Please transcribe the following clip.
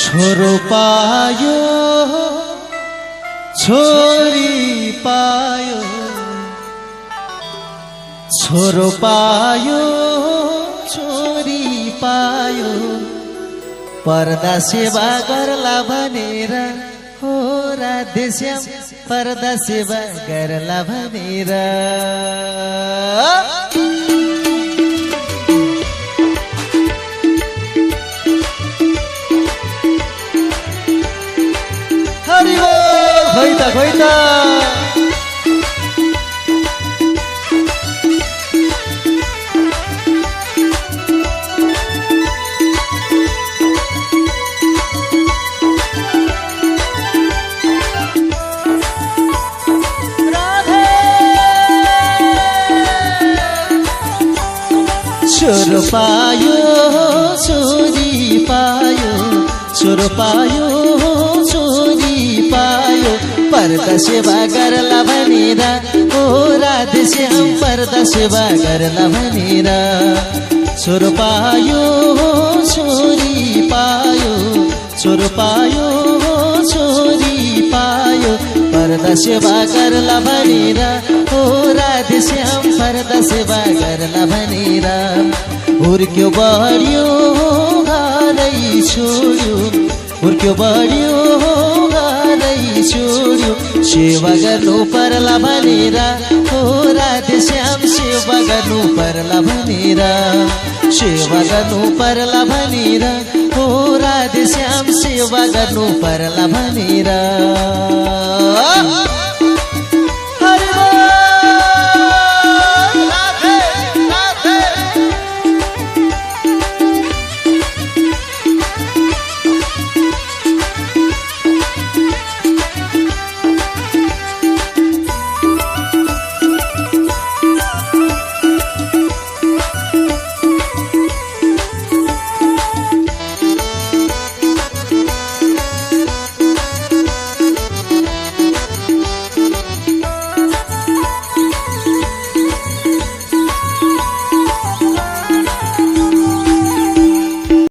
छोरो पायो छोरी पायो, छोरो पायो छोरी पायो, पर्दा सेवा गर्ला भनेर हो राधेश्याम, पर्दा सेवा गर्ला भनेर। हरि बोल, खोइ त छोरो पायो छोरी पायो, छोरो पायो छोरी पायो, पर्दा सेवा गर्ला भनेर ओ राधेश्याम, पर्दा सेवा गर्ला भनेर। छोरो पायो छोरी पायो, छोरो पायो छोरी पायो, पर्दा सेवा गर्ला भनेर ओ राधेश्याम, पर्दा सेवा गर्ला भनेर। हुर्क्यो बढ्यो घरै छोड्यो, हुर्क्यो बढ्यो घरै छोड्यो, सेवा गर्नु पर्ला भनेर ओ राधेश्याम, सेवा गर्नु पर्ला भनेर। सेवा गर्नु पर्ला भनेर ओ राधेश्याम, सेवा गर्नु पर्ला भनेर।